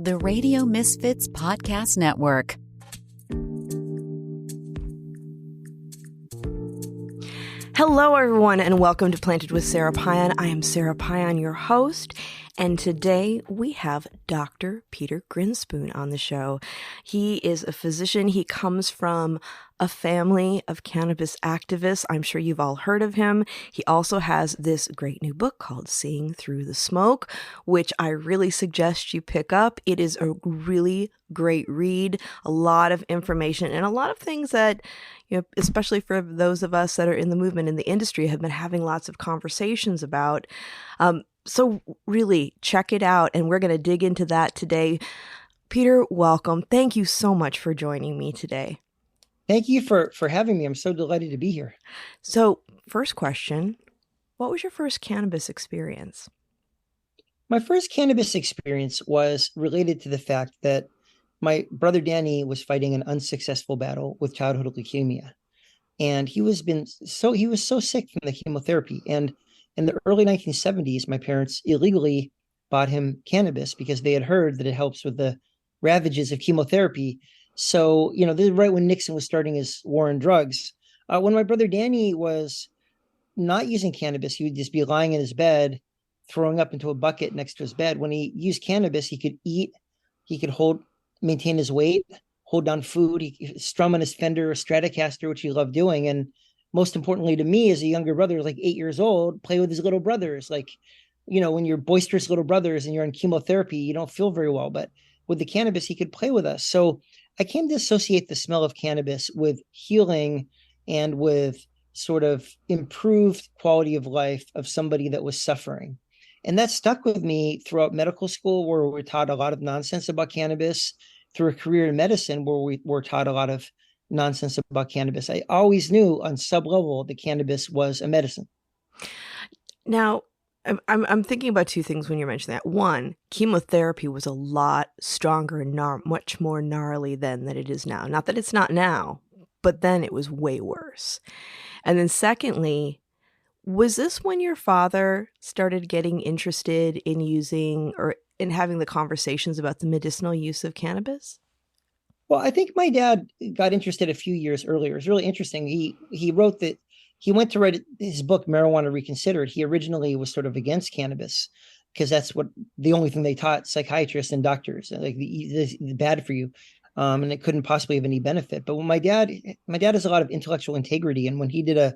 the Radio Misfits Podcast Network. Hello, everyone, and welcome to Planted with Sara Payan. I am Sara Payan, your host, and today we have Dr. Peter Grinspoon on the show. He is a physician. He comes from a family of cannabis activists. I'm sure you've all heard of him. He also has this great new book called Seeing Through the Smoke, which I really suggest you pick up. It is a really great read, a lot of information, and a lot of things that, you know, especially for those of us that are in the movement, in the industry, have been having lots of conversations about. So really check it out, and we're going to dig into that today. Peter, welcome. Thank you so much for joining me today. Thank you for having me. I'm so delighted to be here. So first question, what was your first cannabis experience? My first cannabis experience was related to the fact that my brother Danny was fighting an unsuccessful battle with childhood leukemia. And he was so sick from the chemotherapy. And in the early 1970s, my parents illegally bought him cannabis because they had heard that it helps with the ravages of chemotherapy. So, you know, this is right when Nixon was starting his war on drugs. When my brother Danny was not using cannabis, he would just be lying in his bed, throwing up into a bucket next to his bed. When he used cannabis, he could eat, he could maintain his weight, hold down food, he could strum on his Fender or Stratocaster, which he loved doing. And most importantly to me, as a younger brother, like 8 years old, play with his little brothers. Like, you know, when you're boisterous little brothers and you're on chemotherapy, you don't feel very well. But with the cannabis, he could play with us. So I came to associate the smell of cannabis with healing and with sort of improved quality of life of somebody that was suffering. And that stuck with me throughout medical school, where we were taught a lot of nonsense about cannabis, through a career in medicine, where we were taught a lot of nonsense about cannabis. I always knew on sub level that cannabis was a medicine. Now, I'm thinking about two things when you're mentioning that. One, chemotherapy was a lot stronger and much more gnarly then than it is now. Not that it's not now, but then it was way worse. And then secondly, was this when your father started getting interested in using or in having the conversations about the medicinal use of cannabis? Well, I think my dad got interested a few years earlier. It's really interesting. He wrote that he went to write his book, Marijuana Reconsidered. He originally was sort of against cannabis because that's the only thing they taught psychiatrists and doctors, like the bad for you. And it couldn't possibly have any benefit. But when my dad has a lot of intellectual integrity. And when he did a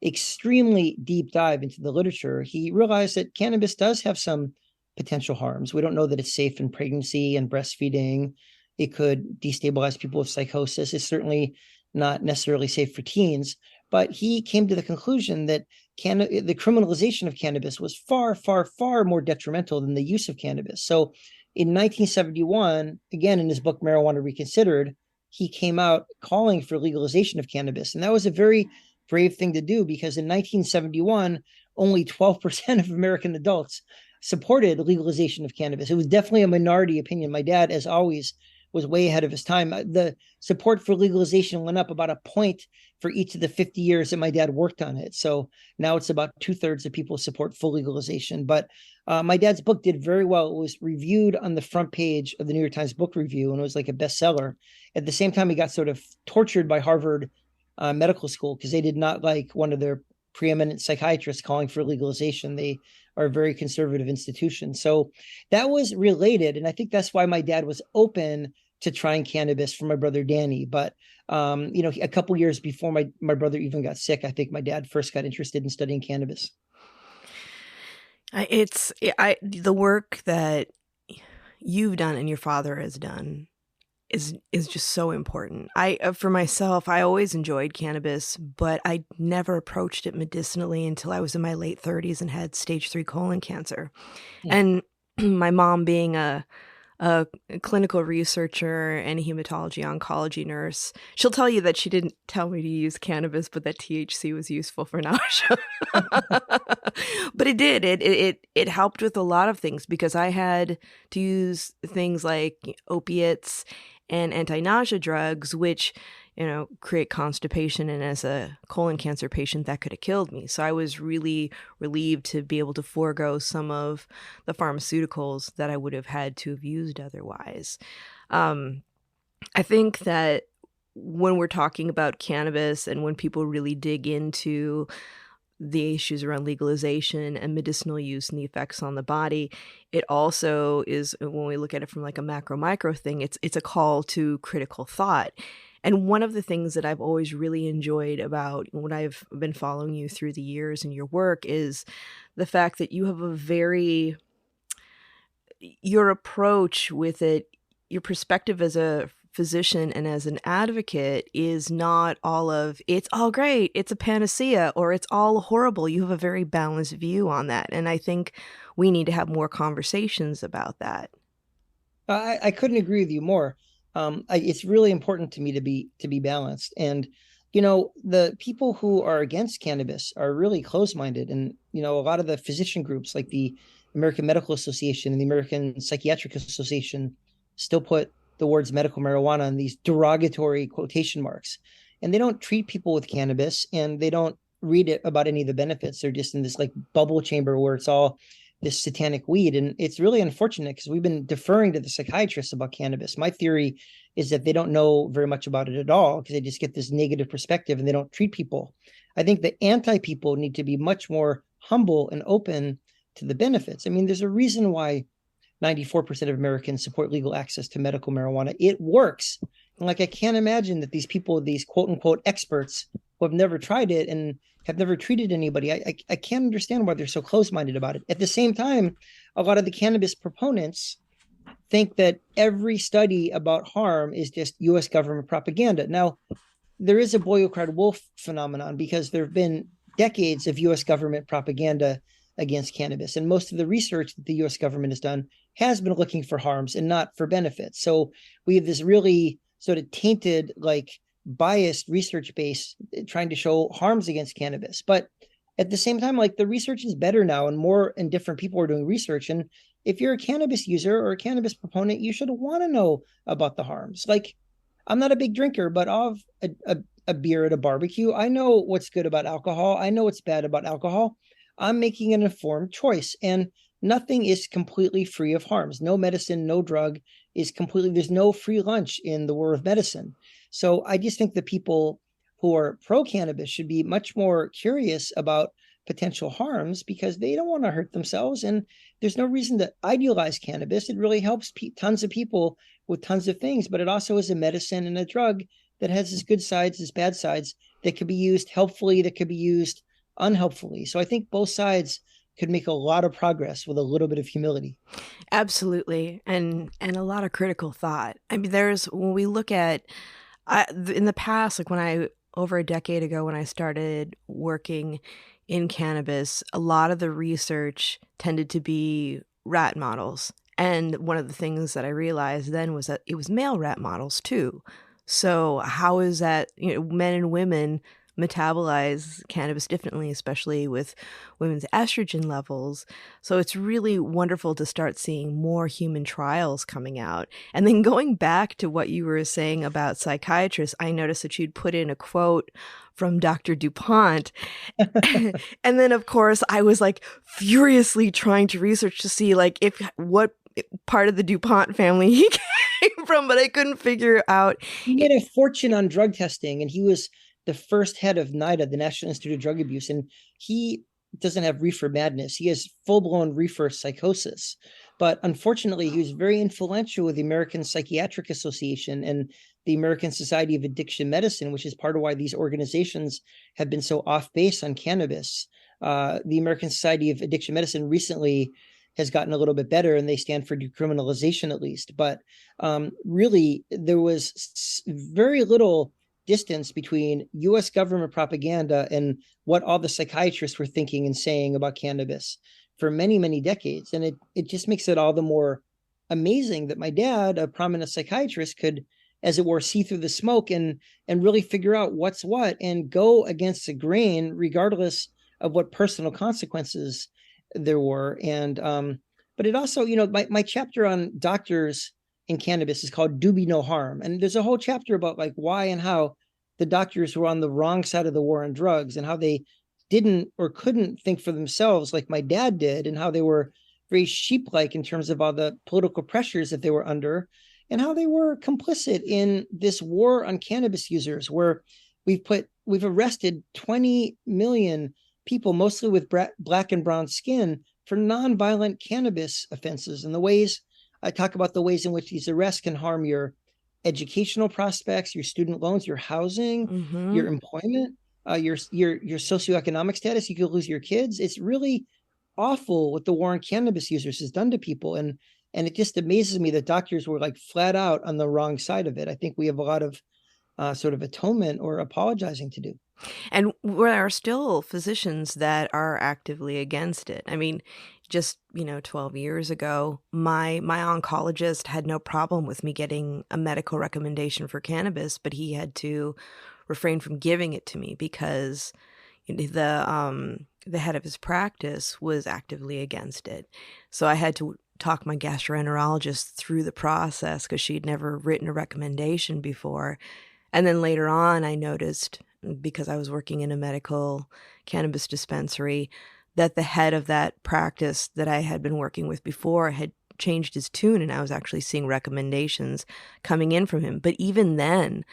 extremely deep dive into the literature, he realized that cannabis does have some potential harms. We don't know that it's safe in pregnancy and breastfeeding. It could destabilize people with psychosis. It's certainly not necessarily safe for teens. But he came to the conclusion that the criminalization of cannabis was far, far, far more detrimental than the use of cannabis. So in 1971, again, in his book, Marijuana Reconsidered, he came out calling for legalization of cannabis. And that was a very brave thing to do, because in 1971, only 12% of American adults supported legalization of cannabis. It was definitely a minority opinion. My dad, as always, was way ahead of his time. The support for legalization went up about a point for each of the 50 years that my dad worked on it. So now it's about 2/3 of people support full legalization. But my dad's book did very well. It was reviewed on the front page of the New York Times Book Review, and it was like a bestseller. At the same time, he got sort of tortured by Harvard Medical School because they did not like one of their preeminent psychiatrists calling for legalization. They are a very conservative institution. So that was related. And I think that's why my dad was open to trying cannabis for my brother Danny. But, a couple years before my brother even got sick, I think my dad first got interested in studying cannabis. The work that you've done and your father has done is just so important. For myself, I always enjoyed cannabis, but I never approached it medicinally until I was in my late 30s and had stage 3 colon cancer. Yeah. And my mom, being a clinical researcher and a hematology oncology nurse, she'll tell you that she didn't tell me to use cannabis, but that THC was useful for nausea. But it did. It helped with a lot of things, because I had to use things like opiates and anti-nausea drugs, which create constipation. And as a colon cancer patient, that could have killed me. So I was really relieved to be able to forego some of the pharmaceuticals that I would have had to have used otherwise. I think that when we're talking about cannabis and when people really dig into the issues around legalization and medicinal use and the effects on the body, it also is, when we look at it from like a macro micro thing, it's a call to critical thought. And one of the things that I've always really enjoyed about when I've been following you through the years and your work is the fact that you have your approach with it, your perspective as a physician and as an advocate is not all of it's all great, it's a panacea, or it's all horrible. You have a very balanced view on that. And I think we need to have more conversations about that. I couldn't agree with you more. It's really important to me to be balanced. And, the people who are against cannabis are really close-minded. And, a lot of the physician groups like the American Medical Association and the American Psychiatric Association still put the words medical marijuana in these derogatory quotation marks. And they don't treat people with cannabis, and they don't read it about any of the benefits. They're just in this like bubble chamber where it's all this satanic weed. And it's really unfortunate because we've been deferring to the psychiatrists about cannabis. My theory is that they don't know very much about it at all because they just get this negative perspective and they don't treat people. I think the anti-people need to be much more humble and open to the benefits. I mean, there's a reason why 94% of Americans support legal access to medical marijuana. It works. And like, I can't imagine that these people, these quote unquote experts who have never tried it and have never treated anybody, I can't understand why they're so close-minded about it. At the same time, a lot of the cannabis proponents think that every study about harm is just US government propaganda. Now, there is a boy who cried wolf phenomenon because there have been decades of US government propaganda against cannabis. And most of the research that the US government has done has been looking for harms and not for benefits. So we have this really sort of tainted, like biased research base trying to show harms against cannabis. But at the same time, like the research is better now and more and different people are doing research. And if you're a cannabis user or a cannabis proponent, you should want to know about the harms. Like, I'm not a big drinker, but of a beer at a barbecue, I know what's good about alcohol. I know what's bad about alcohol. I'm making an informed choice, and nothing is completely free of harms. No medicine, no drug is completely, there's no free lunch in the world of medicine. So I just think the people who are pro-cannabis should be much more curious about potential harms because they don't want to hurt themselves. And there's no reason to idealize cannabis. It really helps tons of people with tons of things, but it also is a medicine and a drug that has its good sides, its bad sides, that could be used helpfully, that could be used unhelpfully. So I think both sides could make a lot of progress with a little bit of humility. Absolutely. And a lot of critical thought. I mean, when we look at, in the past, like over a decade ago, when I started working in cannabis, a lot of the research tended to be rat models. And one of the things that I realized then was that it was male rat models too. So how is that, men and women metabolize cannabis differently, especially with women's estrogen levels. So it's really wonderful to start seeing more human trials coming out. And then going back to what you were saying about psychiatrists, I noticed that you'd put in a quote from Dr. DuPont. And then, of course, I was like furiously trying to research to see like what part of the DuPont family he came from, but I couldn't figure out. He made a fortune on drug testing, and he was the first head of NIDA, the National Institute of Drug Abuse, and he doesn't have reefer madness. He has full-blown reefer psychosis. But unfortunately, he was very influential with the American Psychiatric Association and the American Society of Addiction Medicine, which is part of why these organizations have been so off base on cannabis. The American Society of Addiction Medicine recently has gotten a little bit better, and they stand for decriminalization at least. But really, there was very little distance between US government propaganda and what all the psychiatrists were thinking and saying about cannabis for many, many decades. And it just makes it all the more amazing that my dad, a prominent psychiatrist, could, as it were, see through the smoke and really figure out what's what and go against the grain, regardless of what personal consequences there were. And but it also, my chapter on doctors in cannabis is called Do Be No Harm. And there's a whole chapter about like why and how the doctors were on the wrong side of the war on drugs and how they didn't or couldn't think for themselves like my dad did, and how they were very sheep-like in terms of all the political pressures that they were under, and how they were complicit in this war on cannabis users, where we've arrested 20 million people, mostly with black and brown skin, for nonviolent cannabis offenses. And the ways I talk about the ways in which these arrests can harm your educational prospects, your student loans, your housing, your employment, your socioeconomic status. You could lose your kids. It's really awful what the war on cannabis users has done to people. And it just amazes me that doctors were like flat out on the wrong side of it. I think we have a lot of sort of atonement or apologizing to do. And there are still physicians that are actively against it. I mean, just, 12 years ago, my oncologist had no problem with me getting a medical recommendation for cannabis, but he had to refrain from giving it to me because the head of his practice was actively against it. So I had to talk my gastroenterologist through the process because she'd never written a recommendation before. And then later on, I noticed, because I was working in a medical cannabis dispensary, that the head of that practice that I had been working with before had changed his tune, and I was actually seeing recommendations coming in from him. But even then,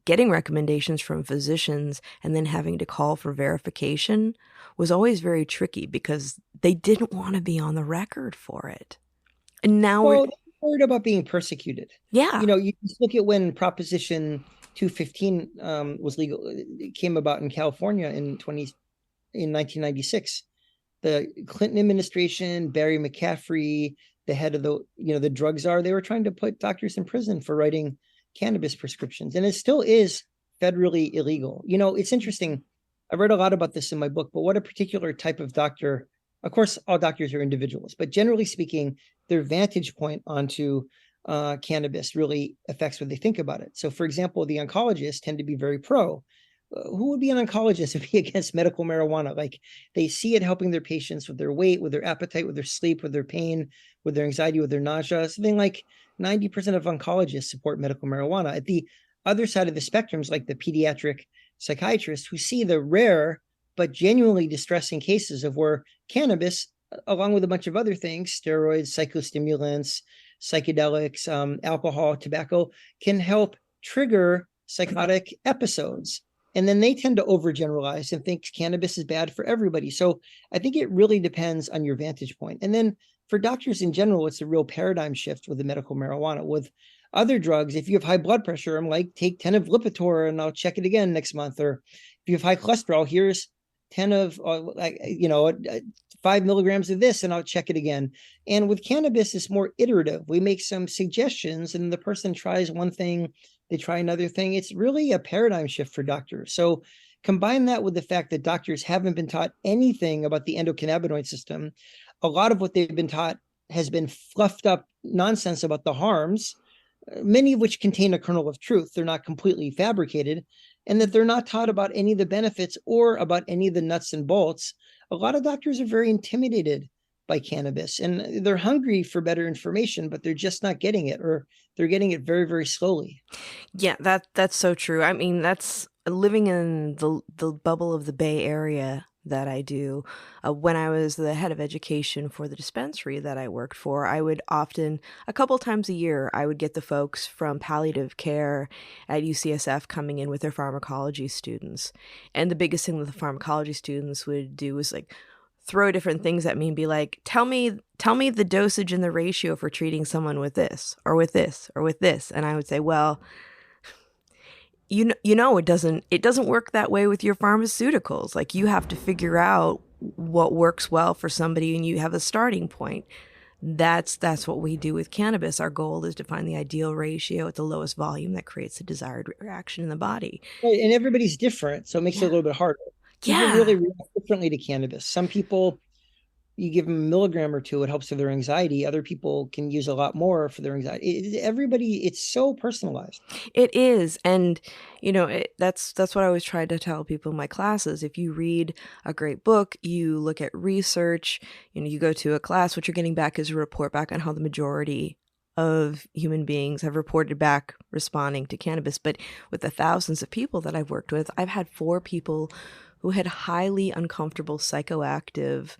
getting recommendations from physicians and then having to call for verification was always very tricky because they didn't want to be on the record for it. And now we're worried about being persecuted. Yeah. You just look at when Proposition 215 was legal. It came about in California in 1996. The Clinton administration, Barry McCaffrey, the head of the drug czar, they were trying to put doctors in prison for writing cannabis prescriptions. And it still is federally illegal. It's interesting. I read a lot about this in my book, but what a particular type of doctor, of course, all doctors are individuals, but generally speaking, their vantage point onto cannabis really affects what they think about it. So, for example, the oncologists tend to be very pro. Who would be an oncologist and be against medical marijuana? Like, they see it helping their patients with their weight, with their appetite, with their sleep, with their pain, with their anxiety, with their nausea. Something like 90% of oncologists support medical marijuana. At the other side of the spectrum is like the pediatric psychiatrists who see the rare but genuinely distressing cases of where cannabis, along with a bunch of other things, steroids, psychostimulants, psychedelics, alcohol, tobacco, can help trigger psychotic episodes. And then they tend to overgeneralize and think cannabis is bad for everybody. So I think it really depends on your vantage point. And then for doctors in general, it's a real paradigm shift with the medical marijuana. With other drugs, if you have high blood pressure, I'm like, take 10 of Lipitor and I'll check it again next month. Or if you have high cholesterol, here's 10 of, 5 milligrams of this and I'll check it again. And with cannabis, it's more iterative. We make some suggestions and the person tries one thing, they try another thing. It's really a paradigm shift for doctors. So combine that with the fact that doctors haven't been taught anything about the endocannabinoid system. A lot of what they've been taught has been fluffed up nonsense about the harms, many of which contain a kernel of truth. They're not completely fabricated, and that they're not taught about any of the benefits or about any of the nuts and bolts. A lot of doctors are very intimidated by cannabis, and they're hungry for better information, but they're just not getting it, or they're getting it very, very slowly. Yeah, that's so true. I mean, that's living in the bubble of the Bay Area that I do. When I was the head of education for the dispensary that I worked for, I would often, a couple times a year, I would get the folks from palliative care at UCSF coming in with their pharmacology students. And the biggest thing that the pharmacology students would do was like throw different things at me and be like, tell me the dosage and the ratio for treating someone with this or with this or with this. And I would say, well, it doesn't work that way with your pharmaceuticals. Like, you have to figure out what works well for somebody and you have a starting point. That's what we do with cannabis. Our goal is to find the ideal ratio at the lowest volume that creates a desired reaction in the body. Right, and everybody's different, so it makes it a little bit harder. People really react differently to cannabis. Some people, you give them a milligram or two, it helps with their anxiety. Other people can use a lot more for their anxiety. It's so personalized. It is. And, that's what I always try to tell people in my classes. If you read a great book, you look at research, you go to a class, what you're getting back is a report back on how the majority of human beings have reported back responding to cannabis, but with the thousands of people that I've worked with, I've had 4 people who had highly uncomfortable psychoactive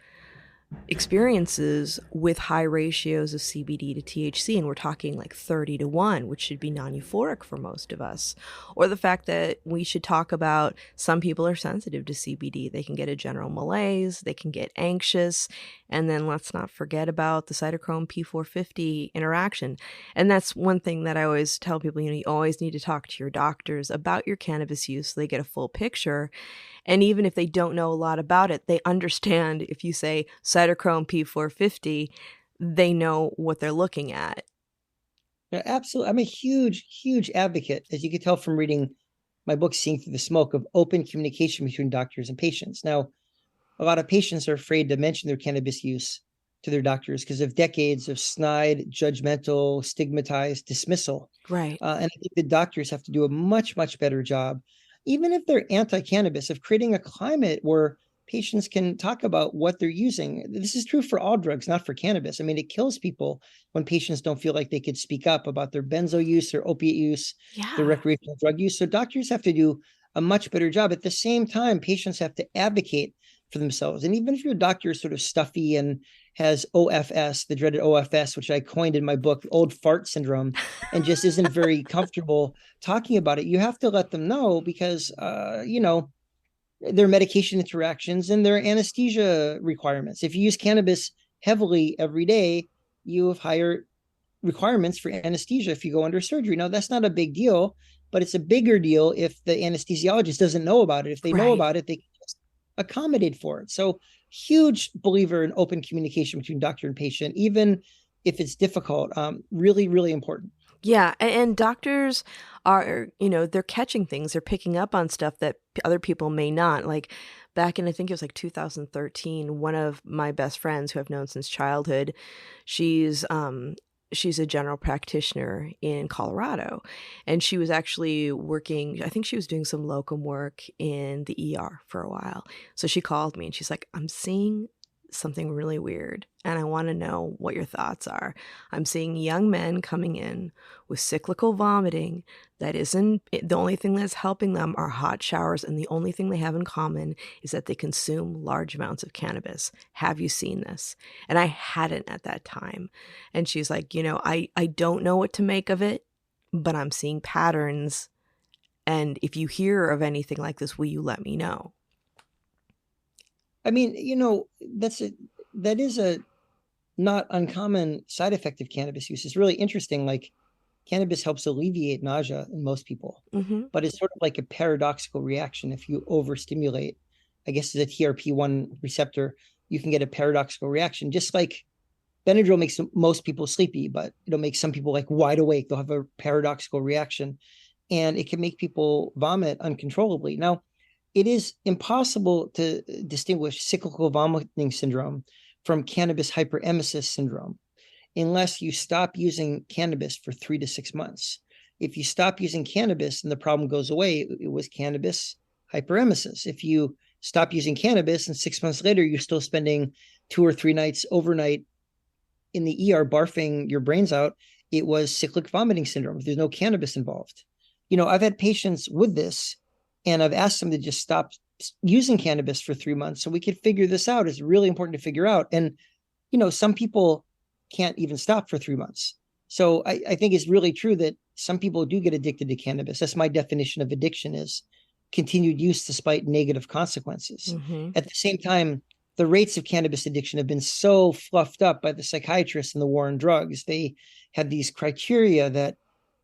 experiences with high ratios of CBD to THC, and we're talking like 30-1, which should be non-euphoric for most of us. Or the fact that we should talk about some people are sensitive to CBD. They can get a general malaise, they can get anxious, and then let's not forget about the cytochrome P450 interaction. And that's one thing that I always tell people, you always need to talk to your doctors about your cannabis use so they get a full picture. And even if they don't know a lot about it, they understand if you say cytochrome P450, they know what they're looking at. Yeah, absolutely. I'm a huge, huge advocate, as you can tell from reading my book, Seeing Through the Smoke, of open communication between doctors and patients. Now, a lot of patients are afraid to mention their cannabis use to their doctors because of decades of snide, judgmental, stigmatized dismissal. Right. And I think the doctors have to do a much, much better job, even if they're anti-cannabis, of creating a climate where patients can talk about what they're using. This is true for all drugs, not for cannabis. I mean, it kills people when patients don't feel like they could speak up about their benzo use, their opiate use, their recreational drug use. So doctors have to do a much better job. At the same time, patients have to advocate for themselves. And even if your doctor is sort of stuffy and has OFS, the dreaded OFS, which I coined in my book, old fart syndrome, and just isn't very comfortable talking about it, you have to let them know because, their medication interactions and their anesthesia requirements. If you use cannabis heavily every day, you have higher requirements for anesthesia if you go under surgery. Now, that's not a big deal, but it's a bigger deal if the anesthesiologist doesn't know about it. If they know about it, they can just accommodate for it. So, huge believer in open communication between doctor and patient, even if it's difficult. Really, really important. Yeah. And doctors are, they're catching things. They're picking up on stuff that other people may not. Like back in, I think it was like 2013, one of my best friends who I've known since childhood, she's a general practitioner in Colorado, and she was actually working, I think she was doing some locum work in the ER for a while. So she called me and she's like, I'm seeing something really weird and I want to know what your thoughts are. I'm seeing young men coming in with cyclical vomiting that isn't, the only thing that's helping them are hot showers, and the only thing they have in common is that they consume large amounts of cannabis. Have you seen this? And I hadn't at that time. And she's like, I don't know what to make of it, but I'm seeing patterns, and if you hear of anything like this, will you let me know? I mean, that is a not uncommon side effect of cannabis use. It's really interesting. Like, cannabis helps alleviate nausea in most people, but it's sort of like a paradoxical reaction. If you overstimulate, I guess it's a TRP1 receptor, you can get a paradoxical reaction. Just like Benadryl makes most people sleepy, but it'll make some people like wide awake. They'll have a paradoxical reaction, and it can make people vomit uncontrollably. Now, it is impossible to distinguish cyclical vomiting syndrome from cannabis hyperemesis syndrome unless you stop using cannabis for 3 to 6 months. If you stop using cannabis and the problem goes away, it was cannabis hyperemesis. If you stop using cannabis and 6 months later, you're still spending 2 or 3 nights overnight in the ER barfing your brains out, it was cyclic vomiting syndrome. There's no cannabis involved. I've had patients with this, and I've asked them to just stop using cannabis for 3 months so we could figure this out. It's really important to figure out. And, some people can't even stop for 3 months. So I think it's really true that some people do get addicted to cannabis. That's my definition of addiction, is continued use despite negative consequences. At the same time, the rates of cannabis addiction have been so fluffed up by the psychiatrists in the war on drugs. They have these criteria that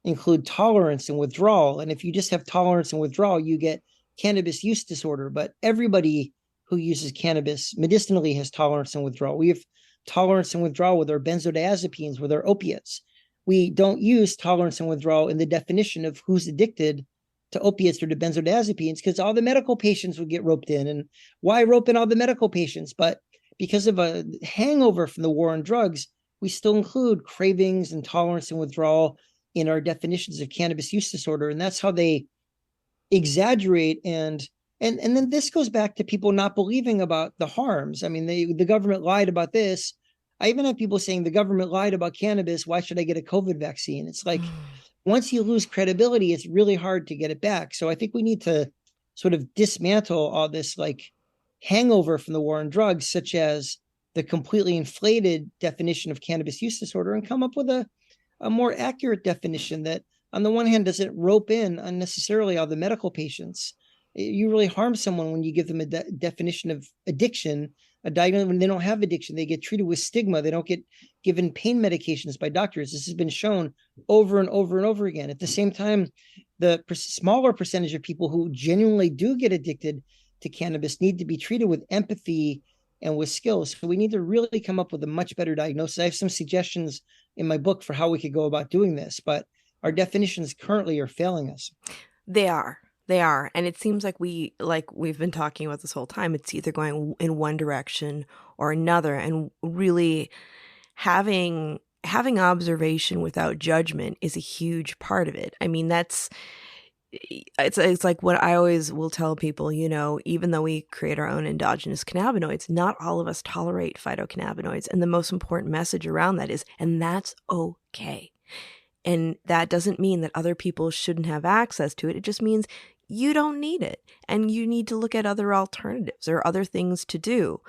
include tolerance and withdrawal. And if you just have tolerance and withdrawal, you get cannabis use disorder. But everybody who uses cannabis medicinally has tolerance and withdrawal. We have tolerance and withdrawal with our benzodiazepines, with our opiates. We don't use tolerance and withdrawal in the definition of who's addicted to opiates or to benzodiazepines, because all the medical patients would get roped in. And why rope in all the medical patients? But because of a hangover from the war on drugs, we still include cravings and tolerance and withdrawal in our definitions of cannabis use disorder. And that's how they exaggerate. And then this goes back to people not believing about the harms. I mean, the government lied about this. I even have people saying the government lied about cannabis. Why should I get a COVID vaccine? It's like, once you lose credibility, it's really hard to get it back. So I think we need to sort of dismantle all this like hangover from the war on drugs, such as the completely inflated definition of cannabis use disorder, and come up with a more accurate definition that, on the one hand, doesn't rope in unnecessarily all the medical patients. You really harm someone when you give them a definition of addiction, a diagnosis when they don't have addiction. They get treated with stigma. They don't get given pain medications by doctors. This has been shown over and over and over again. At the same time, the smaller percentage of people who genuinely do get addicted to cannabis need to be treated with empathy and with skills. So we need to really come up with a much better diagnosis. I have some suggestions in my book for how we could go about doing this, but our definitions currently are failing us. They are. They are. And it seems like we've been talking about this whole time, it's either going in one direction or another. And really having observation without judgment is a huge part of it. I mean, it's like what I always will tell people, even though we create our own endogenous cannabinoids, not all of us tolerate phytocannabinoids. And the most important message around that is, and that's okay. And that doesn't mean that other people shouldn't have access to it. It just means you don't need it. And you need to look at other alternatives or other things to do.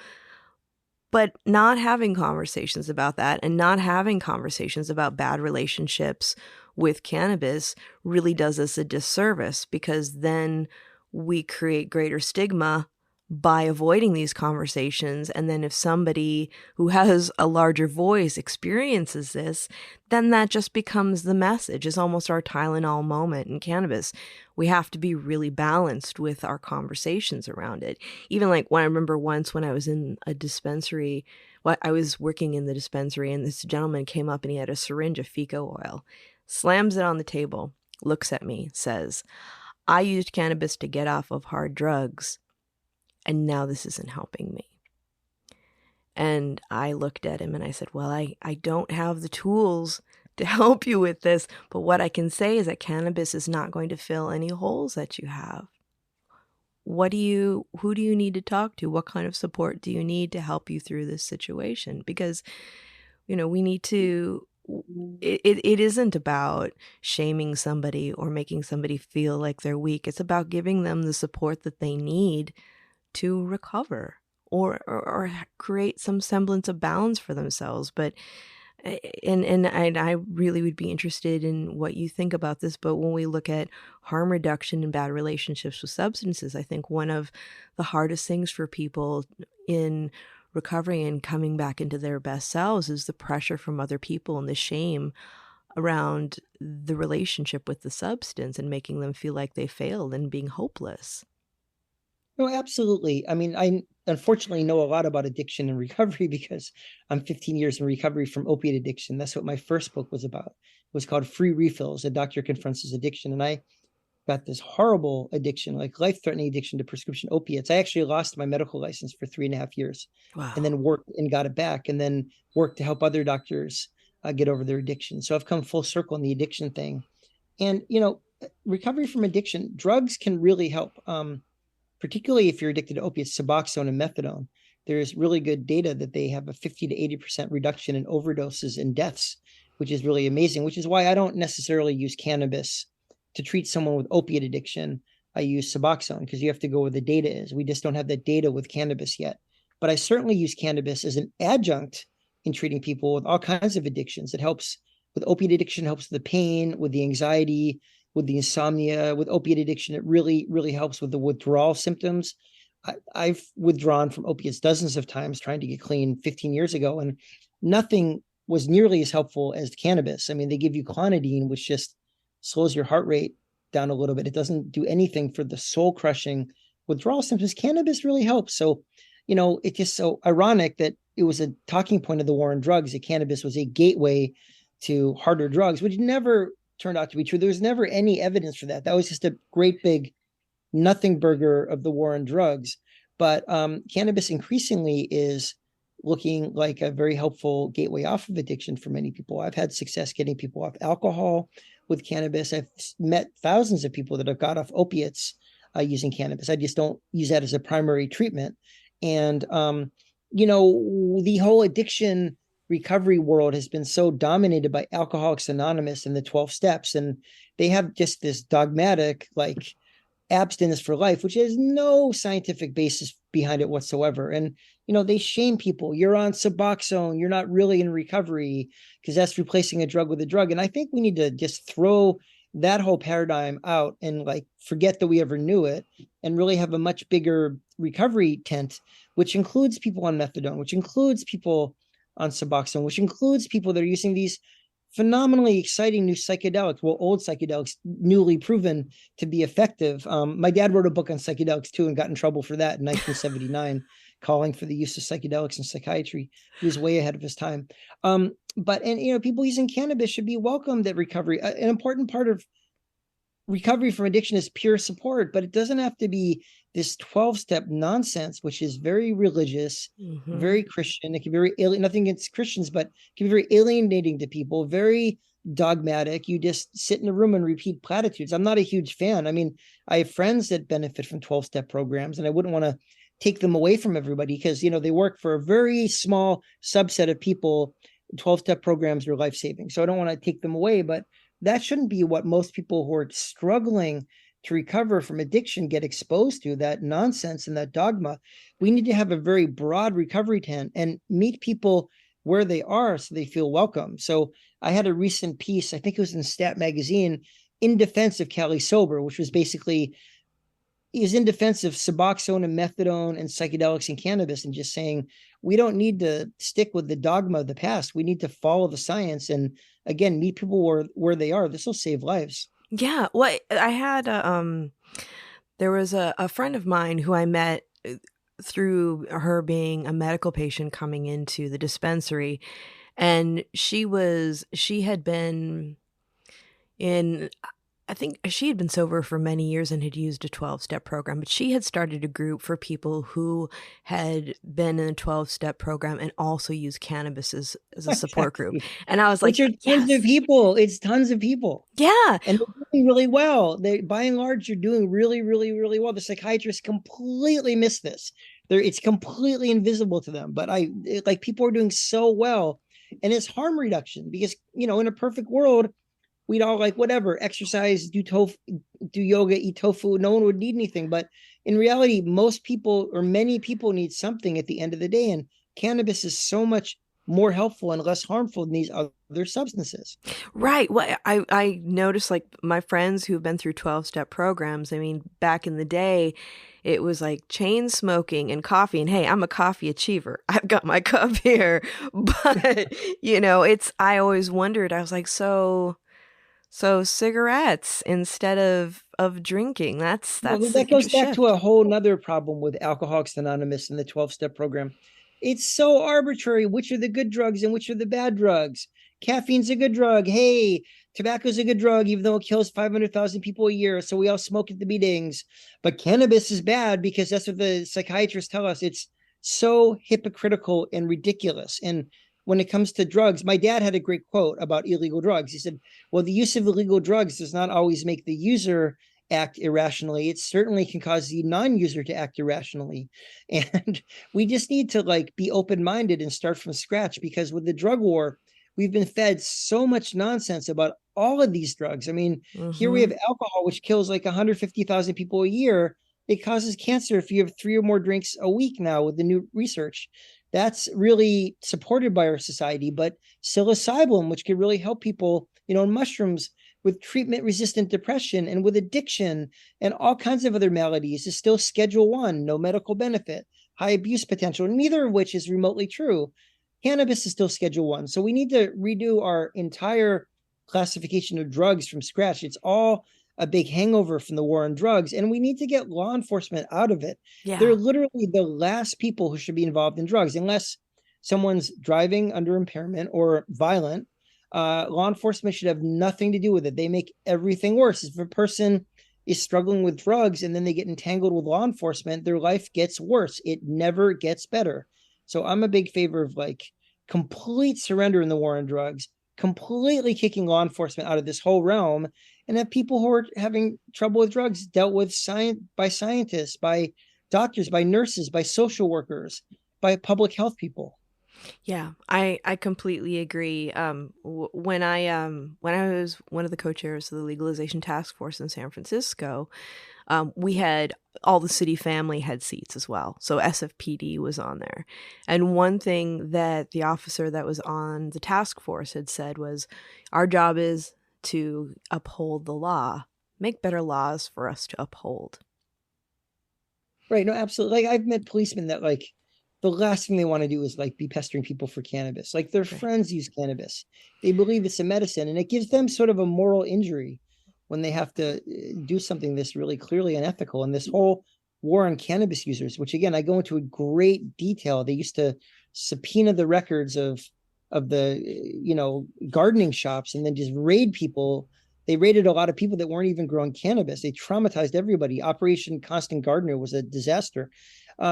But not having conversations about that and not having conversations about bad relationships with cannabis really does us a disservice, because then we create greater stigma by avoiding these conversations. And then if somebody who has a larger voice experiences this, then that just becomes the message. It's almost our Tylenol moment in cannabis. We have to be really balanced with our conversations around it. Even like when I remember once when I was in a dispensary, I was working in the dispensary, and this gentleman came up and he had a syringe of Fico oil, slams it on the table, looks at me, says, "I used cannabis to get off of hard drugs, and now this isn't helping me." And I looked at him and I said, "Well, I don't have the tools to help you with this, but what I can say is that cannabis is not going to fill any holes that you have. Who do you need to talk to? What kind of support do you need to help you through this situation?" Because, we need to, it isn't about shaming somebody or making somebody feel like they're weak. It's about giving them the support that they need to recover or create some semblance of balance for themselves. But and I really would be interested in what you think about this. But when we look at harm reduction and bad relationships with substances, I think one of the hardest things for people in recovery and coming back into their best selves is the pressure from other people and the shame around the relationship with the substance and making them feel like they failed and being hopeless. No, absolutely. I mean, I unfortunately know a lot about addiction and recovery because I'm 15 years in recovery from opiate addiction. That's what my first book was about. It was called Free Refills: A Doctor Confronts His Addiction. And I got this horrible addiction, like life-threatening addiction to prescription opiates. I actually lost my medical license for 3.5 years. Wow. And then worked and got it back, and then worked to help other doctors get over their addiction. So I've come full circle in the addiction thing. And, recovery from addiction, drugs can really help. Particularly if you're addicted to opiates, Suboxone and methadone, there's really good data that they have a 50 to 80% reduction in overdoses and deaths, which is really amazing, which is why I don't necessarily use cannabis to treat someone with opiate addiction. I use Suboxone because you have to go where the data is. We just don't have that data with cannabis yet. But I certainly use cannabis as an adjunct in treating people with all kinds of addictions. It helps with opiate addiction, helps with the pain, with the anxiety, with the insomnia. With opiate addiction, it really, really helps with the withdrawal symptoms. I've withdrawn from opiates dozens of times trying to get clean 15 years ago, and nothing was nearly as helpful as cannabis. I mean, they give you clonidine, which just slows your heart rate down a little bit. It doesn't do anything for the soul-crushing withdrawal symptoms. Cannabis really helps. So, it's just so ironic that it was a talking point of the war on drugs that cannabis was a gateway to harder drugs, which never turned out to be true. There was never any evidence for that. That was just a great big nothing burger of the war on drugs. But cannabis increasingly is looking like a very helpful gateway off of addiction for many people. I've had success getting people off alcohol with cannabis. I've met thousands of people that have got off opiates using cannabis. I just don't use that as a primary treatment. And, the whole addiction recovery world has been so dominated by Alcoholics Anonymous and the 12 steps. And they have just this dogmatic, like, abstinence for life, which has no scientific basis behind it whatsoever. And, they shame people. You're on Suboxone. You're not really in recovery because that's replacing a drug with a drug. And I think we need to just throw that whole paradigm out and like forget that we ever knew it and really have a much bigger recovery tent, which includes people on methadone, which includes people on Suboxone, which includes people that are using these phenomenally exciting new psychedelics, old psychedelics, newly proven to be effective. My dad wrote a book on psychedelics too and got in trouble for that in 1979, calling for the use of psychedelics in psychiatry. He was way ahead of his time. But people using cannabis should be welcomed at recovery. An important part of recovery from addiction is peer support, but it doesn't have to be this 12-step nonsense, which is very religious, very Christian. It can be very alien, nothing against Christians, but it can be very alienating to people, very dogmatic. You just sit in a room and repeat platitudes. I'm not a huge fan. I mean, I have friends that benefit from 12-step programs, and I wouldn't want to take them away from everybody because, they work for a very small subset of people. 12-step programs are life-saving. So I don't want to take them away, but that shouldn't be what most people who are struggling to recover from addiction get exposed to, that nonsense and that dogma. We need to have a very broad recovery tent and meet people where they are so they feel welcome. So I had a recent piece, I think it was in Stat Magazine, in defense of Cali Sober, which was basically, he was in defense of Suboxone and methadone and psychedelics and cannabis, and just saying, we don't need to stick with the dogma of the past. We need to follow the science and, again, meet people where they are. This will save lives. Yeah. Well, I had, there was a friend of mine who I met through her being a medical patient coming into the dispensary. And she had been I think she had been sober for many years and had used a 12-step program, but she had started a group for people who had been in a 12-step program and also used cannabis as a support group. And I was like, which are tons of people. It's tons of people. Yeah. And they're doing really well. They, by and large, are doing really, really, really well. The psychiatrists completely miss this. It's completely invisible to them. But people are doing so well. And it's harm reduction because, in a perfect world, we'd all whatever, exercise, do yoga, eat tofu. No one would need anything. But in reality, most people or many people need something at the end of the day. And cannabis is so much more helpful and less harmful than these other substances. Right. Well, I noticed my friends who've been through 12-step programs, I mean, back in the day, it was like chain smoking and coffee. And hey, I'm a coffee achiever. I've got my cup here. But, I always wondered, I was like, so cigarettes instead of drinking. That goes back to a whole nother problem with Alcoholics Anonymous and the 12-step program. It's so arbitrary. Which are the good drugs and which are the bad drugs? Caffeine's a good drug. Hey, tobacco's a good drug, even though it kills 500,000 people a year. So we all smoke at the meetings. But cannabis is bad because that's what the psychiatrists tell us. It's so hypocritical and ridiculous. And when it comes to drugs, my dad had a great quote about illegal drugs. He said, well, the use of illegal drugs does not always make the user act irrationally. It certainly can cause the non-user to act irrationally. And we just need to be open-minded and start from scratch, because with the drug war, we've been fed so much nonsense about all of these drugs. I mean, here we have alcohol, which kills 150,000 people a year. It causes cancer if you have 3 or more drinks a week now with the new research. That's really supported by our society. But psilocybin, which can really help people, and mushrooms with treatment-resistant depression and with addiction and all kinds of other maladies, is still Schedule 1, no medical benefit, high abuse potential, neither of which is remotely true. Cannabis is still Schedule 1. So we need to redo our entire classification of drugs from scratch. It's all a big hangover from the war on drugs, and we need to get law enforcement out of it. Yeah. They're literally the last people who should be involved in drugs, unless someone's driving under impairment or violent. Law enforcement should have nothing to do with it. They make everything worse. If a person is struggling with drugs and then they get entangled with law enforcement, their life gets worse. It never gets better. So I'm a big favor of complete surrender in the war on drugs, completely kicking law enforcement out of this whole realm, and have people who are having trouble with drugs dealt with by scientists, by doctors, by nurses, by social workers, by public health people. Yeah, I completely agree. When I was one of the co-chairs of the legalization task force in San Francisco, we had all the city family had seats as well. So SFPD was on there. And one thing that the officer that was on the task force had said was, our job is to uphold the law, make better laws for us to uphold. Right. No, absolutely. Like I've met policemen that like the last thing they want to do is like be pestering people for cannabis. Like their Right. friends use cannabis. They believe it's a medicine and it gives them sort of a moral injury when they have to do something this really clearly unethical. And this whole war on cannabis users, which again, I go into a great detail. They used to subpoena the records of the gardening shops and then just raid people. They raided a lot of people that weren't even growing cannabis. They traumatized everybody. Operation Constant Gardener was a disaster.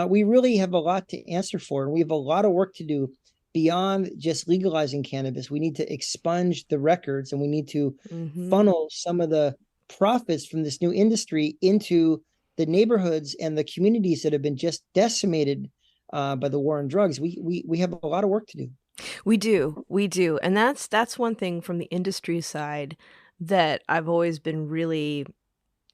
We really have a lot to answer for, and we have a lot of work to do beyond just legalizing cannabis. We need to expunge the records, and we need to funnel some of the profits from this new industry into the neighborhoods and the communities that have been just decimated by the war on drugs. We have a lot of work to do. We do. And that's one thing from the industry side that I've always been really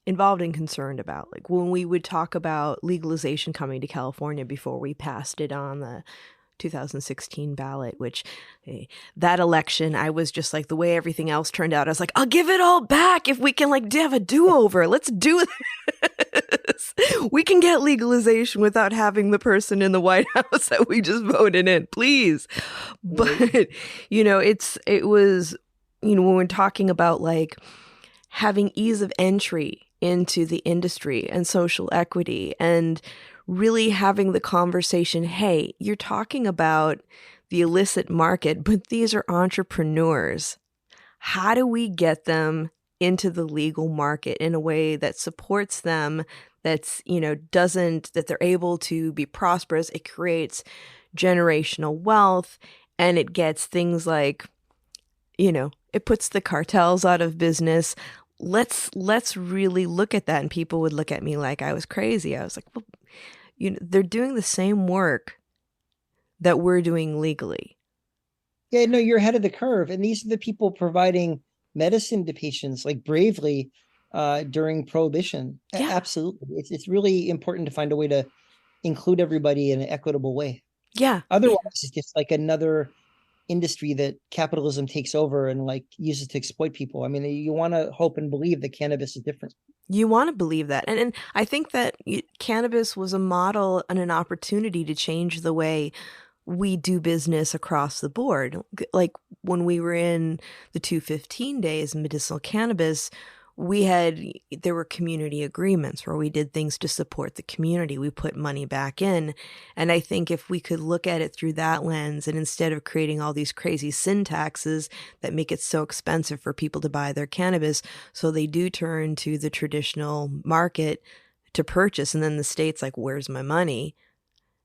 involved and concerned about. Like when we would talk about legalization coming to California before we passed it on the 2016 ballot, which that election, I was just like, the way everything else turned out, I was like, I'll give it all back if we can like have a do-over. Let's do this. We can get legalization without having the person in the White House that we just voted in, please. But, it was, when we're talking about like having ease of entry into the industry and social equity and really having the conversation, hey, you're talking about the illicit market, but these are entrepreneurs. How do we get them into the legal market in a way that supports them, that's, that they're able to be prosperous? It creates generational wealth, and it gets things like, it puts the cartels out of business. Let's really look at that. And people would look at me like I was crazy. I was like, well, they're doing the same work that we're doing legally. Yeah, no, you're ahead of the curve. And these are the people providing medicine to patients like bravely during Prohibition. Yeah. Absolutely. It's really important to find a way to include everybody in an equitable way. Yeah. Otherwise, it's just like another industry that capitalism takes over and like uses to exploit people. I mean, you want to hope and believe that cannabis is different. You want to believe that. And I think that cannabis was a model and an opportunity to change the way we do business across the board. Like when we were in the 215 days medicinal cannabis, there were community agreements where we did things to support the community. We put money back in. And I think if we could look at it through that lens, and instead of creating all these crazy sin taxes that make it so expensive for people to buy their cannabis, so they do turn to the traditional market to purchase. And then the state's like, where's my money?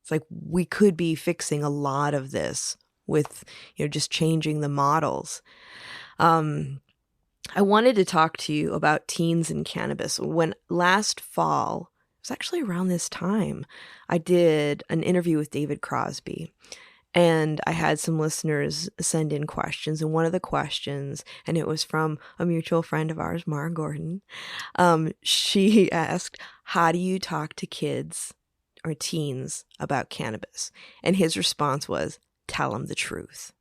It's like we could be fixing a lot of this with, just changing the models. I wanted to talk to you about teens and cannabis. When last fall, it was actually around this time, I did an interview with David Crosby, and I had some listeners send in questions. And one of the questions, and it was from a mutual friend of ours, Mara Gordon, she asked, how do you talk to kids or teens about cannabis? And his response was, tell them the truth.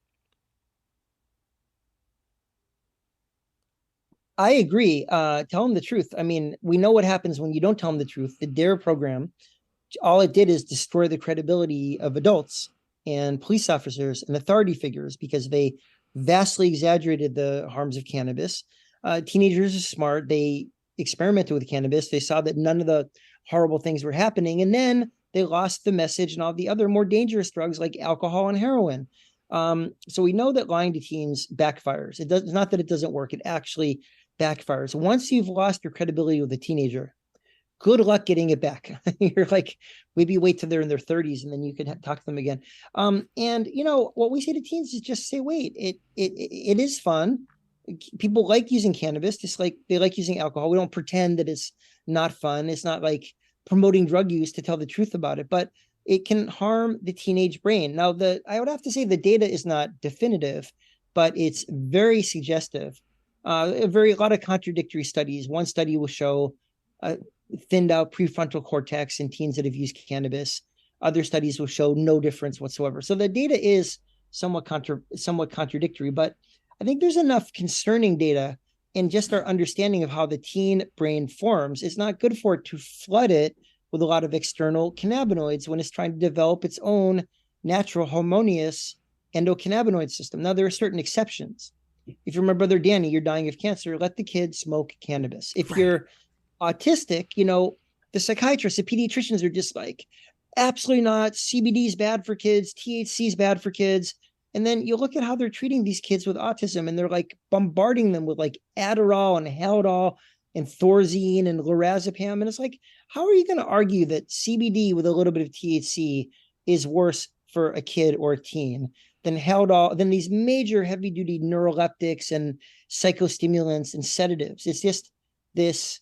I agree. Tell them the truth. I mean, we know what happens when you don't tell them the truth. The DARE program, all it did is destroy the credibility of adults and police officers and authority figures because they vastly exaggerated the harms of cannabis. Teenagers are smart. They experimented with cannabis. They saw that none of the horrible things were happening. And then they lost the message and all the other more dangerous drugs like alcohol and heroin. So we know that lying to teens backfires. It's not that it doesn't work. It actually backfires. Once you've lost your credibility with a teenager, good luck getting it back. You're like, maybe wait till they're in their 30s and then you can talk to them again. And what we say to teens is just say, wait, it is fun. People like using cannabis, just like they like using alcohol. We don't pretend that it's not fun. It's not like promoting drug use to tell the truth about it, but it can harm the teenage brain. Now, I would have to say the data is not definitive, but it's very suggestive. A lot of contradictory studies. One study will show thinned out prefrontal cortex in teens that have used cannabis. Other studies will show no difference whatsoever. So the data is somewhat contradictory, but I think there's enough concerning data in just our understanding of how the teen brain forms. It's not good for it to flood it with a lot of external cannabinoids when it's trying to develop its own natural harmonious endocannabinoid system. Now, there are certain exceptions. If you're my brother Danny, you're dying of cancer, let the kid smoke cannabis. If you're autistic, the psychiatrists, the pediatricians are just like, absolutely not. CBD is bad for kids. THC is bad for kids. And then you look at how they're treating these kids with autism, and they're like bombarding them with like Adderall and Haldol and Thorazine and lorazepam. And it's like, how are you going to argue that CBD with a little bit of THC is worse for a kid or a teen than Haldol, than these major heavy duty neuroleptics and psychostimulants and sedatives? It's just this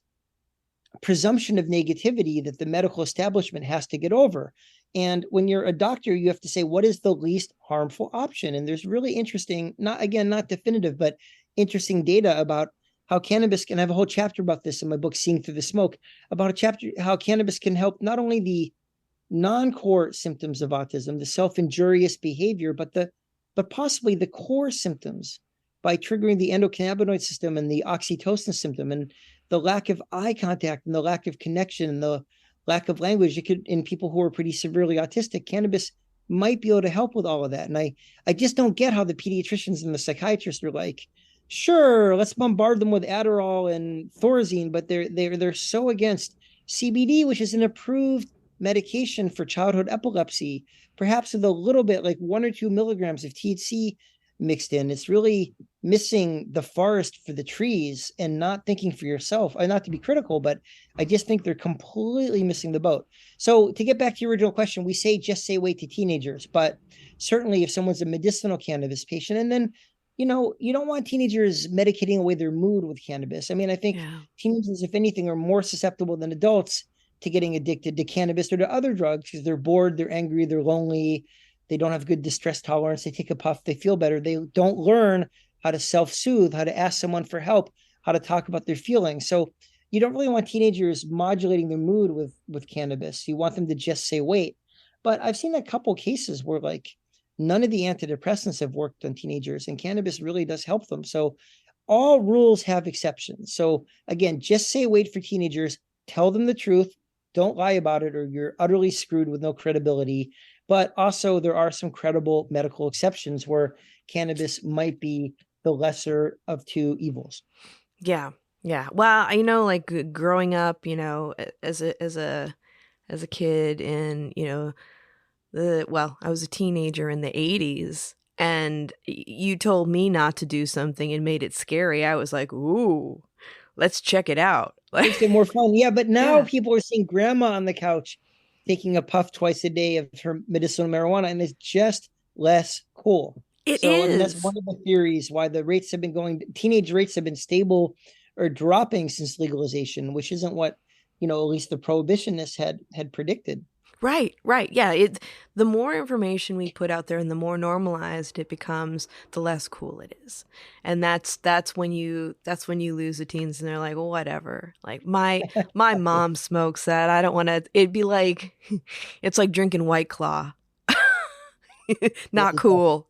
presumption of negativity that the medical establishment has to get over. And when you're a doctor, you have to say, what is the least harmful option? And there's really interesting, not definitive, but interesting data about how cannabis can. I have a whole chapter about this in my book, Seeing Through the Smoke, about a chapter how cannabis can help not only the non-core symptoms of autism, the self-injurious behavior, but possibly the core symptoms by triggering the endocannabinoid system and the oxytocin symptom and the lack of eye contact and the lack of connection and the lack of language. It could, in people who are pretty severely autistic, cannabis might be able to help with all of that. And I just don't get how the pediatricians and the psychiatrists are like, sure, let's bombard them with Adderall and Thorazine, but they're so against CBD, which is an approved medication for childhood epilepsy, perhaps with a little bit, like 1 or 2 milligrams of THC mixed in. It's really missing the forest for the trees and not thinking for yourself. Not to be critical, but I just think they're completely missing the boat. So to get back to your original question, we say just say wait to teenagers, but certainly if someone's a medicinal cannabis patient, and then you don't want teenagers medicating away their mood with cannabis. I mean, I think teenagers, if anything, are more susceptible than adults to getting addicted to cannabis or to other drugs because they're bored, they're angry, they're lonely, they don't have good distress tolerance. They take a puff, they feel better. They don't learn how to self-soothe, how to ask someone for help, how to talk about their feelings. So you don't really want teenagers modulating their mood with cannabis. You want them to just say wait. But I've seen a couple cases where like none of the antidepressants have worked on teenagers, and cannabis really does help them. So all rules have exceptions. So again, just say wait for teenagers, tell them the truth, don't lie about it, or you're utterly screwed with no credibility. But also there are some credible medical exceptions where cannabis might be the lesser of two evils. Yeah. Yeah. Well, like growing up, as a kid in, I was a teenager in the 80s, and you told me not to do something and made it scary. I was like, ooh, let's check it out. Makes it more fun. Yeah, but now people are seeing grandma on the couch taking a puff twice a day of her medicinal marijuana, and it's just less cool. And that's one of the theories why the rates have been teenage rates have been stable or dropping since legalization, which isn't what, at least the prohibitionists had predicted. Right. Yeah. The more information we put out there and the more normalized it becomes, the less cool it is. And that's when you lose the teens and they're like, well, whatever. Like my mom smokes that. I don't want to, it'd be like, it's like drinking White Claw. Not cool.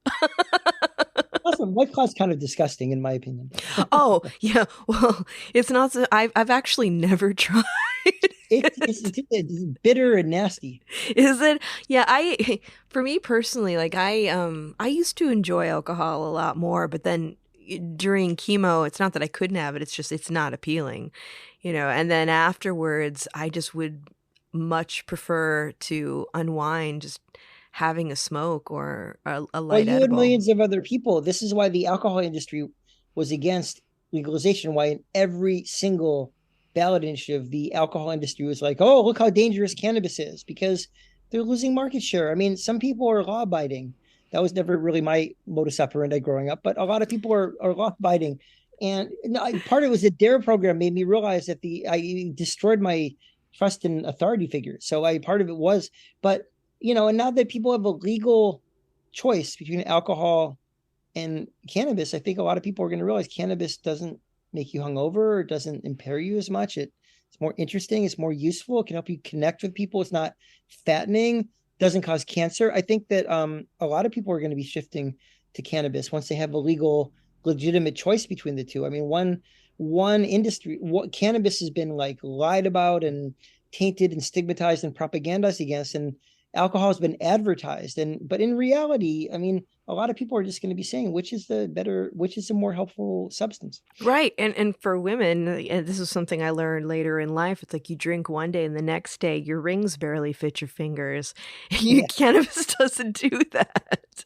Awesome. White Claw's kind of disgusting in my opinion. Oh, yeah. Well, it's not so, I've actually never tried. It's bitter and nasty. Is it? Yeah, for me personally, like I used to enjoy alcohol a lot more, but then during chemo, it's not that I couldn't have it, it's not appealing, and then afterwards I just would much prefer to unwind just having a smoke or a light edible. You and millions of other people. This is why the alcohol industry was against legalization, why in every single ballot initiative, the alcohol industry was like, oh, look how dangerous cannabis is, because they're losing market share. I mean, some people are law abiding. That was never really my modus operandi growing up, but a lot of people are law abiding. And part of it was the DARE program made me realize that I destroyed my trust in authority figures. So part of it was, but and now that people have a legal choice between alcohol and cannabis, I think a lot of people are going to realize cannabis doesn't make you hungover or doesn't impair you as much. It's more interesting. It's more useful. It can help you connect with people. It's not fattening, doesn't cause cancer. I think that a lot of people are going to be shifting to cannabis once they have a legal, legitimate choice between the two. I mean, one industry, what cannabis has been like lied about and tainted and stigmatized and propagandized against, and alcohol has been advertised. But in reality, I mean, a lot of people are just going to be saying which is the more helpful substance. Right. And for women, and this is something I learned later in life. It's like you drink one day and the next day your rings barely fit your fingers. Yeah. Cannabis doesn't do that.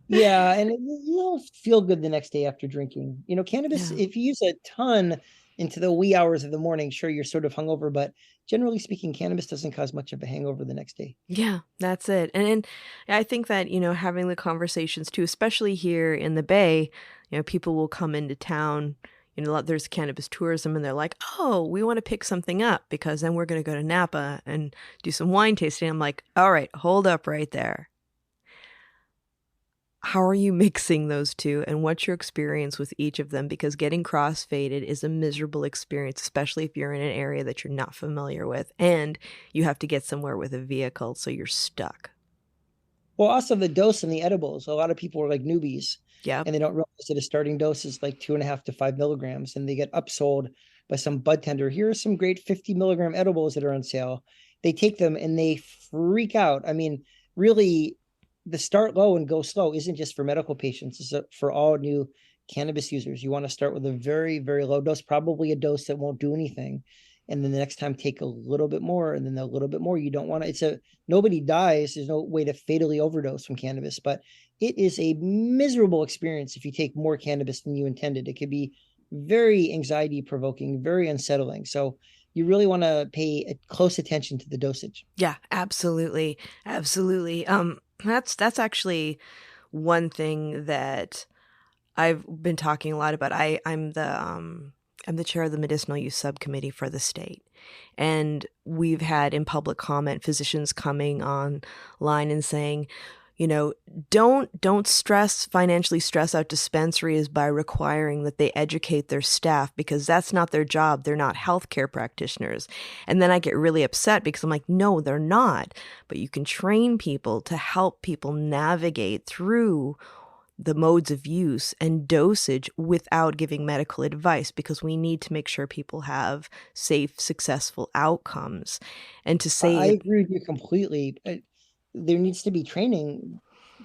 Yeah, and you don't feel good the next day after drinking. Cannabis, Yeah. if you use a ton into the wee hours of the morning, sure, you're sort of hungover, but generally speaking, cannabis doesn't cause much of a hangover the next day. Yeah, that's it. And I think that, having the conversations too, especially here in the Bay, people will come into town, there's cannabis tourism and they're like, oh, we want to pick something up because then we're going to go to Napa and do some wine tasting. I'm like, all right, hold up right there. How are you mixing those two and what's your experience with each of them? Because getting crossfaded is a miserable experience, especially if you're in an area that you're not familiar with and you have to get somewhere with a vehicle, so you're stuck. Well, also the dose and the edibles, a lot of people are like newbies Yeah. and they don't realize that a starting dose is like 2.5 to 5 milligrams, and they get upsold by some bud tender. Here are some great 50 milligram edibles that are on sale. They take them and they freak out. I mean, really, the start low and go slow isn't just for medical patients, it's for all new cannabis users. You want to start with a very, very low dose, probably a dose that won't do anything. And then the next time take a little bit more and then a little bit more. You don't want to, nobody dies. There's no way to fatally overdose from cannabis, but it is a miserable experience if you take more cannabis than you intended. It could be very anxiety provoking, very unsettling. So you really want to pay close attention to the dosage. Yeah, absolutely. Absolutely. That's actually one thing that I've been talking a lot about. I'm the chair of the medicinal use subcommittee for the state. And we've had in public comment physicians coming online and saying, don't financially stress out dispensaries by requiring that they educate their staff because that's not their job. They're not healthcare practitioners. And then I get really upset because I'm like, no, they're not. But you can train people to help people navigate through the modes of use and dosage without giving medical advice, because we need to make sure people have safe, successful outcomes. And to say, I agree with you completely. There needs to be training.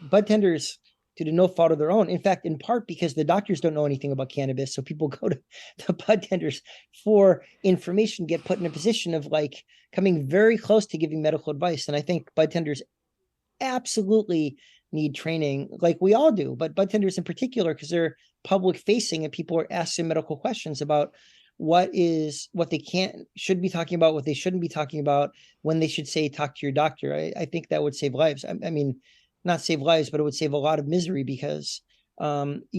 Bud tenders, to no fault of their own. In fact, in part because the doctors don't know anything about cannabis, so people go to the bud tenders for information, get put in a position of like coming very close to giving medical advice. And I think bud tenders absolutely need training, like we all do, but bud tenders in particular, because they're public facing and people are asking medical questions about what they should be talking about, what they shouldn't be talking about, when they should say talk to your doctor. I think that would save lives. I mean, not save lives, but it would save a lot of misery because there's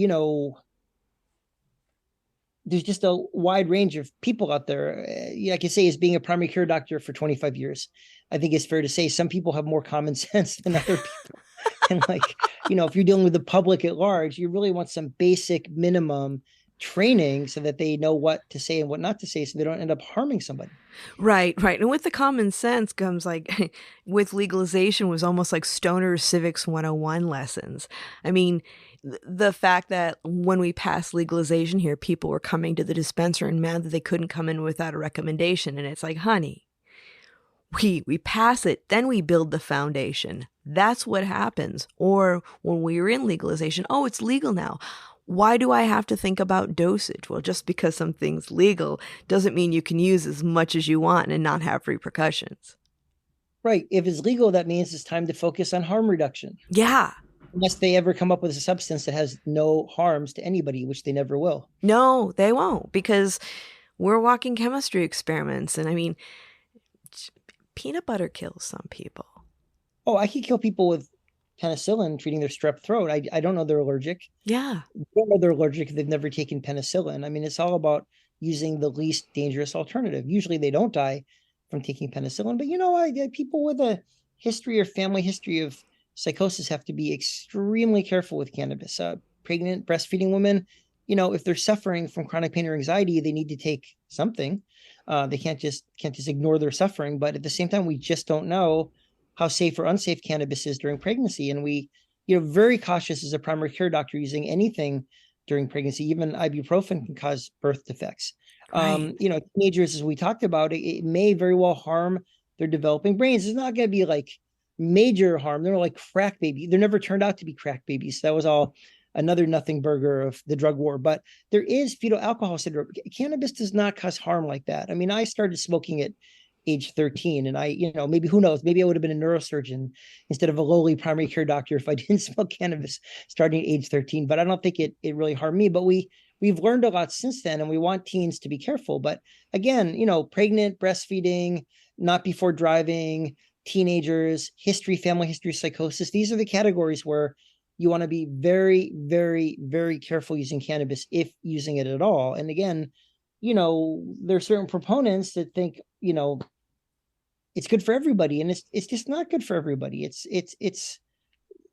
just a wide range of people out there. I can say, as being a primary care doctor for 25 years, I think it's fair to say some people have more common sense than other people. And if you're dealing with the public at large, you really want some basic minimum training so that they know what to say and what not to say, so they don't end up harming somebody. Right. And with the common sense comes like with legalization was almost like stoner civics 101 lessons. I mean, the fact that when we passed legalization here, people were coming to the dispenser and mad that they couldn't come in without a recommendation. And it's like, honey, we pass it, then we build the foundation. That's what happens. Or when we were in legalization, oh, it's legal now. Why do I have to think about dosage? Well, just because something's legal doesn't mean you can use as much as you want and not have repercussions. Right. If it's legal, that means it's time to focus on harm reduction. Yeah. Unless they ever come up with a substance that has no harms to anybody, which they never will. No, they won't, because we're walking chemistry experiments. And I mean, peanut butter kills some people. Oh, I could kill people with penicillin treating their strep throat. I don't know they're allergic. Yeah. They don't know they're allergic if they've never taken penicillin. I mean, it's all about using the least dangerous alternative. Usually they don't die from taking penicillin, but people with a history or family history of psychosis have to be extremely careful with cannabis. Pregnant, breastfeeding women, if they're suffering from chronic pain or anxiety, they need to take something. They can't just ignore their suffering. But at the same time, we just don't know how safe or unsafe cannabis is during pregnancy, and we, very cautious as a primary care doctor using anything during pregnancy. Even ibuprofen can cause birth defects. Right. Teenagers, as we talked about, it may very well harm their developing brains. It's not going to be like major harm. They're like crack baby. They're never turned out to be crack babies. That was all another nothing burger of the drug war. But there is fetal alcohol syndrome. Cannabis does not cause harm like that. I mean, I started smoking at age 13, and maybe, who knows, maybe I would have been a neurosurgeon instead of a lowly primary care doctor if I didn't smoke cannabis starting at age 13. But I don't think it really harmed me. But we've learned a lot since then, and we want teens to be careful. But again, pregnant, breastfeeding, not before driving, teenagers, family history, psychosis. These are the categories where you want to be very, very, very careful using cannabis, if using it at all. And again, there are certain proponents that think, it's good for everybody, and it's just not good for everybody. It's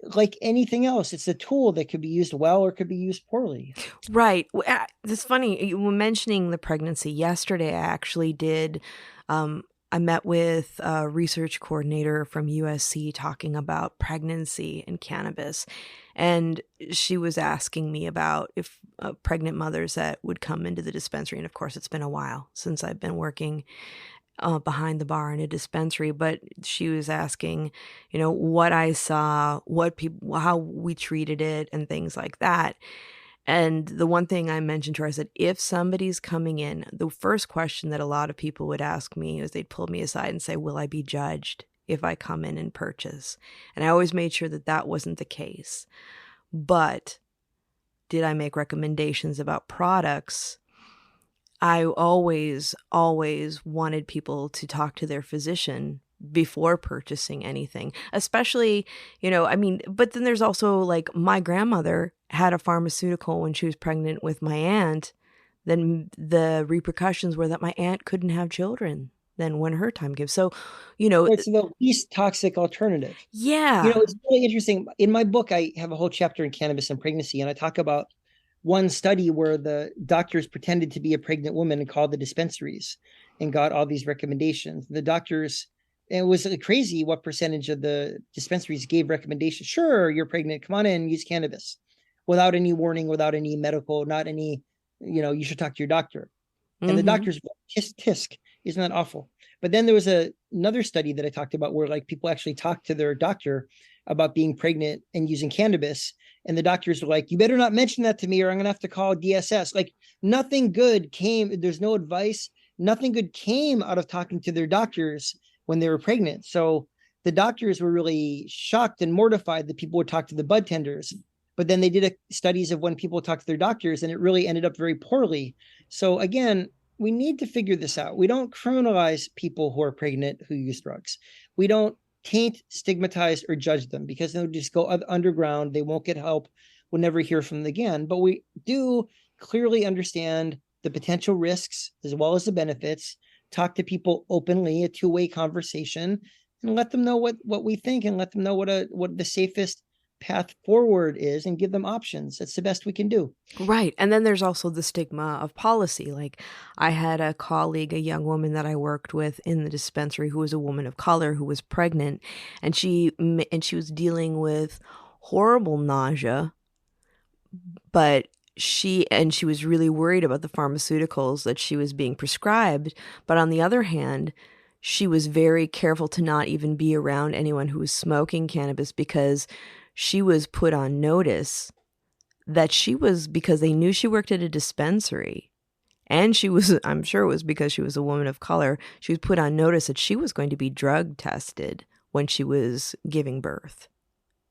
like anything else. It's a tool that could be used well or could be used poorly. Right. It's funny. You were mentioning the pregnancy. Yesterday, I actually did. I met with a research coordinator from USC talking about pregnancy and cannabis. And she was asking me about if pregnant mothers that would come into the dispensary. And of course, it's been a while since I've been working behind the bar in a dispensary, but she was asking, what I saw, how we treated it, and things like that. And the one thing I mentioned to her, I said, if somebody's coming in, the first question that a lot of people would ask me is they'd pull me aside and say, will I be judged if I come in and purchase? And I always made sure that that wasn't the case. But did I make recommendations about products? I always wanted people to talk to their physician before purchasing anything, especially, but then there's also like my grandmother had a pharmaceutical when she was pregnant with my aunt. Then the repercussions were that my aunt couldn't have children then when her time came. So, it's the least toxic alternative. Yeah. It's really interesting. In my book, I have a whole chapter in cannabis and pregnancy, and I talk about one study where the doctors pretended to be a pregnant woman and called the dispensaries and got all these recommendations. The doctors, it was crazy what percentage of the dispensaries gave recommendations. Sure, you're pregnant. Come on in, use cannabis, without any warning, without any medical, not any, you should talk to your doctor. And the doctors, tisk, isn't that awful? But then there was another study that I talked about where like people actually talked to their doctor about being pregnant and using cannabis. And the doctors were like, you better not mention that to me or I'm going to have to call DSS. Like nothing good came. There's no advice. Nothing good came out of talking to their doctors when they were pregnant. So the doctors were really shocked and mortified that people would talk to the bud tenders. But then they did studies of when people talk to their doctors, and it really ended up very poorly. So again, we need to figure this out. We don't criminalize people who are pregnant who use drugs. We don't taint, stigmatize, or judge them because they'll just go underground. They won't get help. We'll never hear from them again. But we do clearly understand the potential risks as well as the benefits. Talk to people openly, a two-way conversation, and let them know what we think, and let them know what the safest path forward is, and give them options. That's the best we can do. Right. And then there's also the stigma of policy. Like I had a colleague, a young woman that I worked with in the dispensary who was a woman of color who was pregnant, and she was dealing with horrible nausea, but she was really worried about the pharmaceuticals that she was being prescribed. But on the other hand, she was very careful to not even be around anyone who was smoking cannabis because she was put on notice that because they knew she worked at a dispensary, and I'm sure it was because she was a woman of color, she was put on notice that she was going to be drug tested when she was giving birth.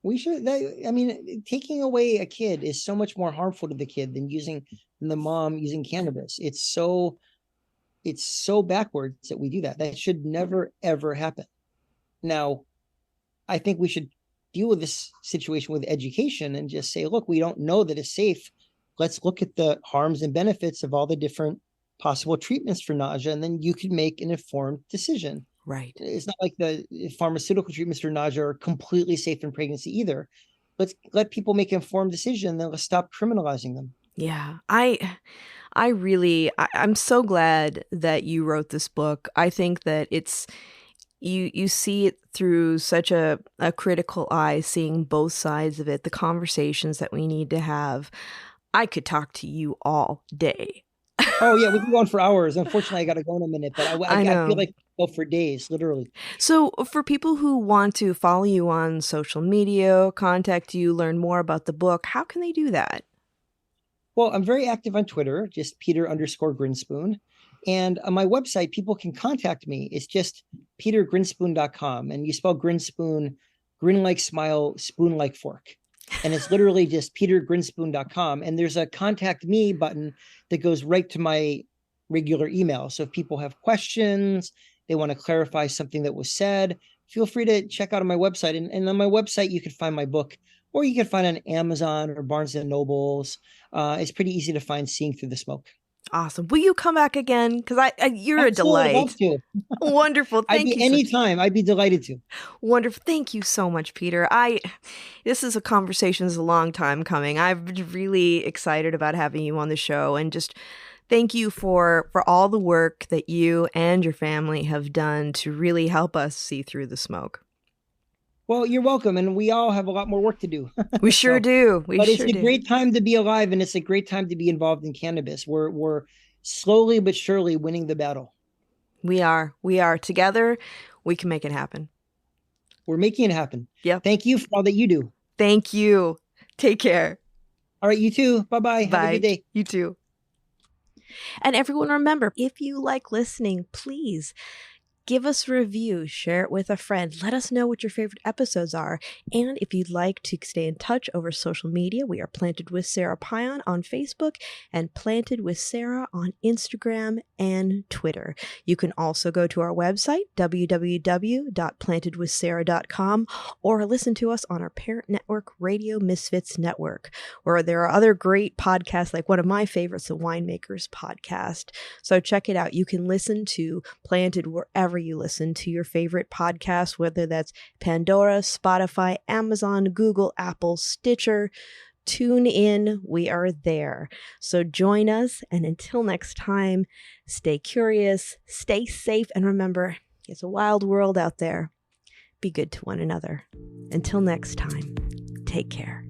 Taking away a kid is so much more harmful to the kid than the mom using cannabis. It's so backwards that we do that. That should never, ever happen. Now, I think we should deal with this situation with education and just say, look, we don't know that it's safe. Let's look at the harms and benefits of all the different possible treatments for nausea, and then you can make an informed decision. Right. It's not like the pharmaceutical treatments for nausea are completely safe in pregnancy either. Let's let people make informed decisions, then let's stop criminalizing them. Yeah. I'm so glad that you wrote this book. I think that you see it through such a critical eye, seeing both sides of it, the conversations that we need to have. I could talk to you all day. Oh yeah, we can go on for hours. Unfortunately, I got to go in a minute, but I I feel know. like we go for days, literally. So for people who want to follow you on social media, contact you, learn more about the book, how can they do that? Well, I'm very active on Twitter, just Peter_Grinspoon. And on my website, people can contact me. It's just petergrinspoon.com. And you spell Grinspoon, grin like smile, spoon like fork. And it's literally just petergrinspoon.com. And there's a contact me button that goes right to my regular email. So if people have questions, they want to clarify something that was said, feel free to check out on my website. And on my website, you can find my book, or you can find it on Amazon or Barnes and Nobles. It's pretty easy to find, Seeing Through the Smoke. Awesome. Will you come back again? Because you're Absolutely, a delight. love to. Wonderful. Thank you. Anytime. I'd be delighted to. Wonderful. Thank you so much, Peter. This is a conversation that's a long time coming. I've been really excited about having you on the show, and just thank you for all the work that you and your family have done to really help us see through the smoke. Well, you're welcome. And we all have a lot more work to do. We sure do. But it's a great time to be alive, and it's a great time to be involved in cannabis. We're slowly but surely winning the battle. We are. Together, we can make it happen. We're making it happen. Yep. Thank you for all that you do. Thank you. Take care. All right, you too. Bye-bye. Bye. Have a good day. You too. And everyone, remember, if you like listening, please give us a review, share it with a friend. Let us know what your favorite episodes are. And if you'd like to stay in touch over social media, we are Planted with Sara Payan on Facebook and Planted with Sara on Instagram and Twitter. You can also go to our website, www.plantedwithsara.com, or listen to us on our parent network, Radio Misfits Network, where there are other great podcasts, like one of my favorites, the Winemakers Podcast. So check it out. You can listen to Planted wherever you listen to your favorite podcast, whether that's Pandora, Spotify, Amazon, Google, Apple, Stitcher. Tune in. We are there. So join us. And until next time, stay curious, stay safe, and remember, it's a wild world out there. Be good to one another. Until next time, take care.